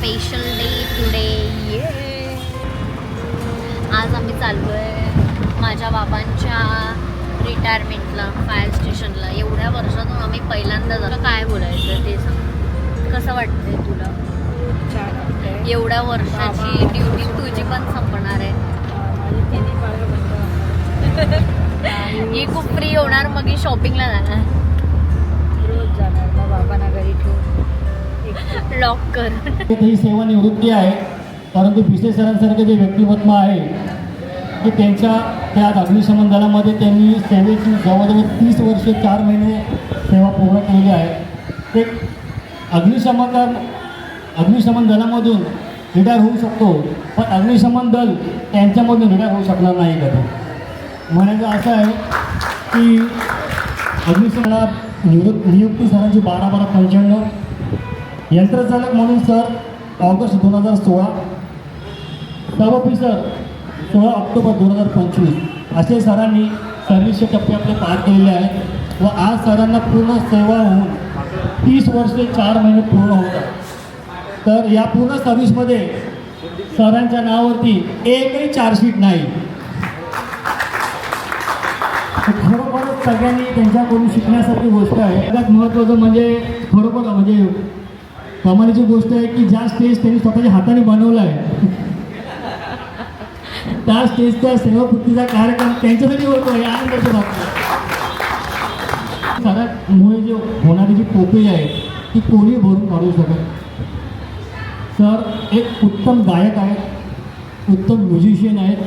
Special day today. आज आम्ही चाललो आहे माझ्या बाबांच्या रिटायरमेंटला, फायर स्टेशनला. एवढ्या वर्षातून आम्ही पहिल्यांदा झालं. काय बोलायचं ते सांग, कसं वाटतंय तुला? छान वाटतंय. एवढ्या वर्षाची ड्युटी तुझी पण संपणार आहे. ही खूप फ्री होणार, मग ही शॉपिंगला जाणार, रोज जाणार, मग बाबांना घरी ठेवून लॉक कर. ही सेवानिवृत्ती आहे, परंतु पिसे सरांसारखे जे व्यक्तिमत्व आहे की त्यांच्या त्या अग्निशमन दलामध्ये त्यांनी सेवेची जवळजवळ 30 वर्षे 4 महिने सेवा पूर्ण केलेली आहे. ते अग्निशमन दलामधून रिटायर होऊ शकतो, पण अग्निशमन दल त्यांच्यामधून रिटायर होऊ शकणार नाही कधी. म्हणायचं असं आहे की अग्निशमनाला नियुक्ती सरांची 12/12/95. यंत्रचालक म्हणून सर ऑगस्ट 2016, सब ऑफिसर 16 ऑक्टोबर 2025 असे सरांनी सर्व्हिसचे टप्पे आपले पार केलेले आहेत व आज सरांना पूर्ण सेवा होऊन 30 वर्षे 4 महिने पूर्ण होतात. तर या पूर्ण सर्व्हिसमध्ये सरांच्या नावावरती एकही चार्जशीट नाही. खरोखरच सगळ्यांनी त्यांच्याकडून शिकण्यासारखी गोष्ट आहे. सगळ्यात महत्त्वाचं म्हणजे खरोखर म्हणजे कमालीची गोष्ट आहे की ज्या स्टेज त्यांनी स्वतःच्या हाताने बनवला आहे त्या स्टेजचा सेवापूर्तीचा कार्यक्रम त्यांच्यासाठी होतो आहे. आनंदाची बातमी. सरांमुळे जे होणारी जी पोकळी आहे ती कोणी भरून काढू शकत. सर एक उत्तम गायक आहेत, उत्तम म्युझिशियन आहेत.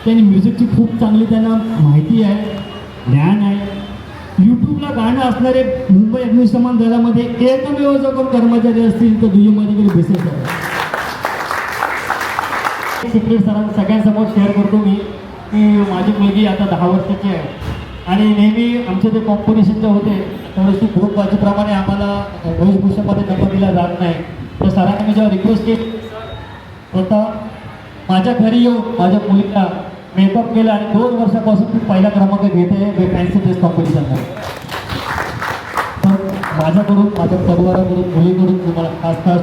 त्यांनी म्युझिकची खूप चांगली त्यांना माहिती आहे, ज्ञान आहे. यूट्यूबला गाणं असणारे मुंबई अग्निशमन दलामध्ये एकमेव जर कोण कर्मचारी असतील तर दुय्यममध्ये गेले बेसेस आहे. सिक्रेट सगळ्यांसमोर शेअर करतो मी की माझी मुलगी आता 10 वर्षाची आहे आणि नेहमी आमचे ते कॉम्पिटिशन जे होते त्यावेळेस ती ग्रुप बाजूप्रमाणे आम्हाला वेशभूषामध्ये नंबर दिला जात नाही. तर सरांनी मी जेव्हा रिक्वेस्ट केली स्वतः माझ्या घरी येऊन माझ्या मुलीला मेकअप केला आणि 2 वर्षापासून ती पहिला क्रमांक घेते फॅन्सी ड्रेस कॉम्पिटिशनमध्ये. तर माझ्याकडून, माझ्या परिवाराकडून, मुलीकडून तुम्हाला खास खास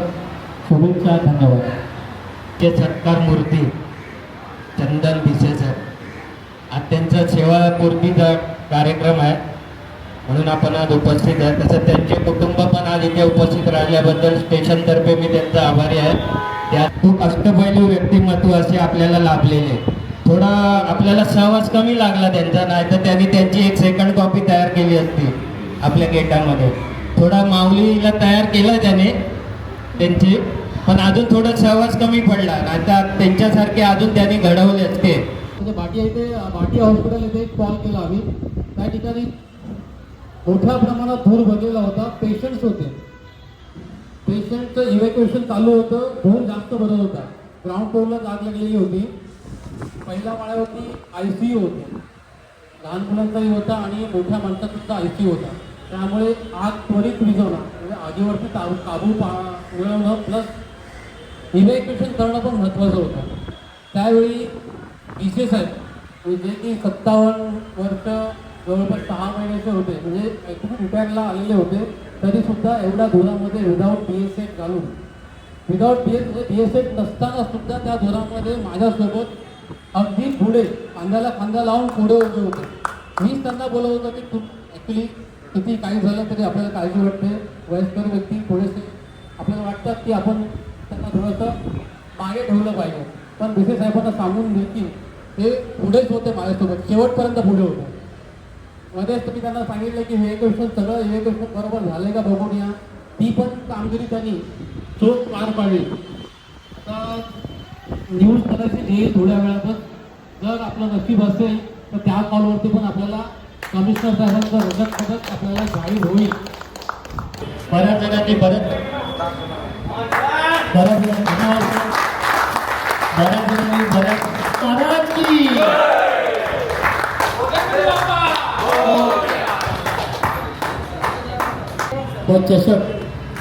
शुभेच्छा, धन्यवाद. ते सत्कार मूर्ती चंदन भिसे सर, आज त्यांचा सेवापूर्तीचा कार्यक्रम आहे म्हणून आपण आज उपस्थित आहे. तसं त्यांचे कुटुंब पण आज इथे उपस्थित राहिल्याबद्दल स्टेशनतर्फे मी त्यांचा आभारी आहे. त्यात खूप अष्टपैलू व्यक्तिमत्व असे आपल्याला लाभलेले. थोडा आपल्याला सहवास कमी लागला त्यांचा, नाही तर त्यांनी त्यांची एक सेकंड कॉपी तयार केली असती आपल्या गेटामध्ये. थोडा माऊलीला तयार केलं त्याने त्यांची, पण अजून थोडं सहवास कमी पडला, नाही तर त्यांच्यासारखे अजून त्यांनी घडवले असते. म्हणजे भाटी हॉस्पिटल इथे एक कॉल केला आम्ही. त्या ठिकाणी मोठ्या प्रमाणात धूर भरलेला होता. पेशंट्स होते, पेशंटचं इव्हॅक्युएशन चालू होतं. धूर जास्त भरत होता. ग्राउंड फ्लोअरला आग लागलेली होती. पहिल्या माळ्यावरती ICU होते, लहान मुलांचाही होता आणि मोठ्या माणसाचा सुद्धा ICU होता. त्यामुळे आग त्वरित विझवणं म्हणजे आगीवरती काबू मिळवणं प्लस इव्हॅक्युएशन करणं पण महत्त्वाचं होतं. त्यावेळी भिसे साहेब जे की 57 वर्ष जवळपास 6 महिन्याचे होते, म्हणजे रिटायरला आलेले होते, तरीसुद्धा एवढ्या धुरामध्ये विदाऊट BSF घालून, विदाऊट BSF नसताना सुद्धा त्या धुरामध्ये माझ्यासोबत अगदी पुढे खांद्याला खांदा लावून पुढे उभे होते. मीच त्यांना बोलत होतो की तू ॲक्च्युली किती काही झालं तरी आपल्याला काळजी वाटते. वयस्कर व्यक्ती थोडेसे आपल्याला वाटतात की आपण त्यांना थोडंसं मागे ठेवलं पाहिजे, पण भिसे साहेबांना सांगून देखील ते पुढेच होते माझ्यासोबत, शेवटपर्यंत पुढे होते. मध्येच तुम्ही त्यांना सांगितलं की इव्हॅक्युएशन सगळं इव्हॅक्युएशन बरोबर झालं का बघून या. ती पण कामगिरी त्यांनी चोख पार पाडली. तर न्यूज कदाचित येईल थोड्या वेळातच. जर आपलं नशीब असेल तर त्या कॉलवरती पण आपल्याला कमिशनर साहेबांचं रजत पदक आपल्याला जाहीर होईल. बऱ्याच जणांनी बऱ्याच तो चषक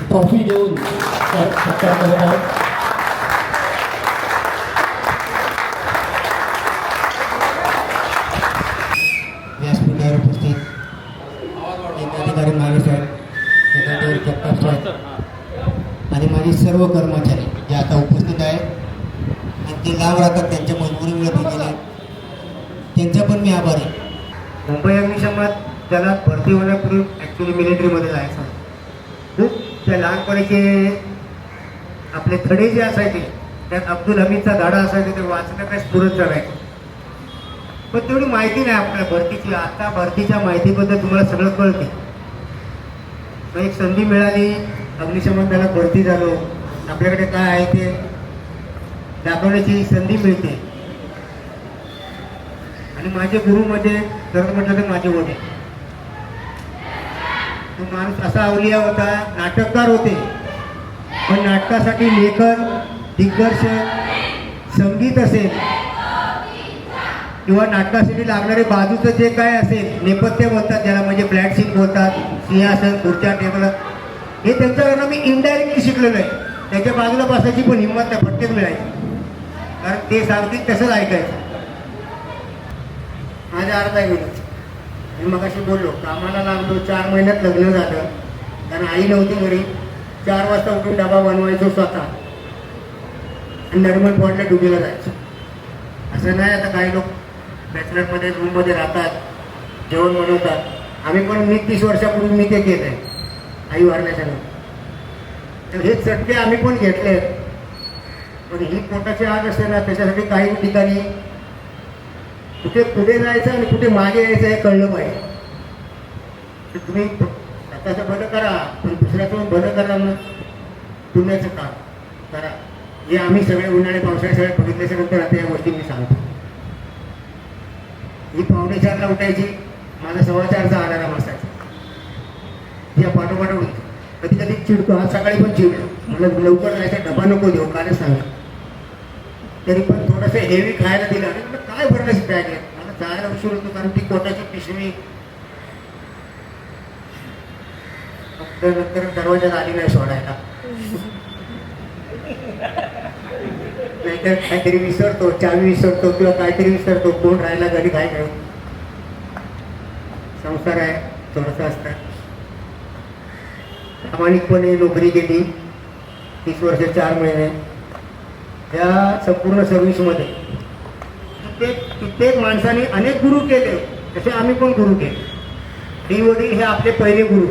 ट्रॉफी देऊन सत्कार करत आहेत. व्यासपीठावर उपस्थित अधिकारी माने साहेब, जगताप साहेब आणि माझी सर्व कर्मचारी जे आता उपस्थित आहेत आणि ते लांब राहतात, त्यांच्या मजबुरीमुळे ते गेले, त्यांचा पण मी आभारी आहे. मुंबई अग्निशमनात त्याला भरती होण्यापूर्वी ॲक्च्युली मिलिटरीमध्ये जायचं. खूप त्या लहानपणीचे आपले धडे जे असायचे त्यात अब्दुल हमीदचा धडा असायचा, ते वाचणं काय स्फुरत करायचं, पण तेवढी माहिती नाही आपल्याला भरतीची. आता भरतीच्या माहितीबद्दल तुम्हाला सगळं कळते. मग एक संधी मिळाली, अग्निशमन दलात भरती झालो, आपल्याकडे काय आहे ते दाखवण्याची संधी मिळते. आणि माझे गुरु म्हणजे खरं म्हटलं तर माझे वडील. तो माणूस असा अवलिया होता, नाटककार होते, पण नाटकासाठी लेखन, दिग्दर्शन, संगीत असेल किंवा नाटकासाठी लागणारे बाजूचं जे काय असेल, नेपथ्य बोलतात ज्याला, म्हणजे फ्लॅट सीट बोलतात, सिंहासन, खुर्च्या, टेबल, हे त्यांच्याकडनं मी इनडायरेक्टली शिकलेलो आहे. त्याच्या बाजूला बसायची पण हिंमत नाही, फटकेच मिळायची, कारण ते सांगतील तसंच ऐकायचं. माझ्या अर्धा गेलो, मी मग अशी बोललो, कामाला लागलो, 4 महिन्यात लग्न झालं, कारण आई नव्हती घरी. 4 वाजता उठून डबा बनवायचो स्वतः आणि नॉर्मल पॉईंटला ड्युटीला जायचं. असं नाही आता काही लोक बॅचलरमध्ये रूममध्ये राहतात, जेवण बनवतात. आम्ही पण, मी 30 वर्षापूर्वी मी ते केलं आहे आई वारण्याच्या नंतर. तर हे चटके आम्ही पण घेतले आहेत. पण ही पोटाची आग असते ना, त्याच्यासाठी काही ठिकाणी कुठे पुढे जायचं आणि कुठे मागे यायचं हे कळलं पाहिजे. तर तुम्ही स्वतःचं बरं करा, पण दुसऱ्याचं बरं करा ना, पुण्याचं काम करा. हे आम्ही सगळे उन्हाळे पावसाळ्या सगळे बघितल्याच्या नंतर आता या गोष्टी मी सांगतो. ही 4:45ला उठायची, माझा 4:15चा अलार्म असायचा. या पाठोपाठ उठायचं. कधी कधी चिडतो, आज सकाळी पण चिडलो, मला लवकर जायचा, डबा नको देऊ, कालच सांगा. तरी पण थोडंसं हेवी खायला दिलं आणि म्हटलं काय भरण्याची बॅग आहे, मला जायला उशीर होतो, कारण ती कोटाची पिशवी फक्त नंतर दरवाजात आली नाही सोडायला. नाहीतर काहीतरी विसरतो, चावी विसरतो किंवा काहीतरी विसरतो, कोण राहायला घरी काय काय. संसार आहे, थोडंसं असतं. प्रामाणिकपणे नोकरी केली 30 वर्ष 4 महिने. या संपूर्ण सर्व्हिसमध्ये कित्येक माणसांनी अनेक गुरु केले, तसे आम्ही पण गुरु केले. आई वडील हे आपले पहिले गुरु.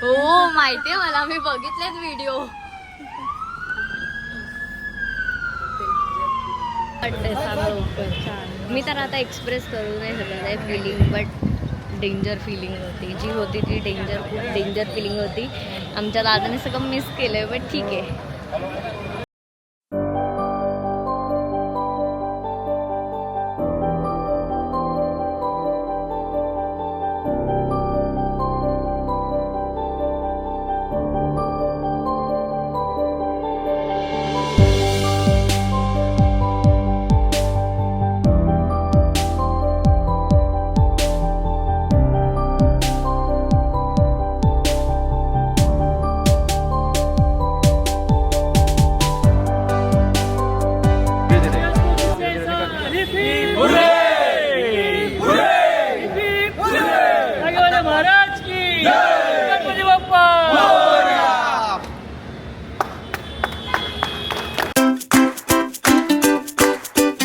हो माहितीये मला, मी बघितलेत व्हिडिओ. मी तर आता एक्सप्रेस करू नाही शकत आहे फिलिंग, बट डेंजर फिलिंग होती जी होती ती डेंजर, खूप डेंजर फिलिंग होती. आमच्या दादाने सगळं मिस केलं, बट ठीक आहे.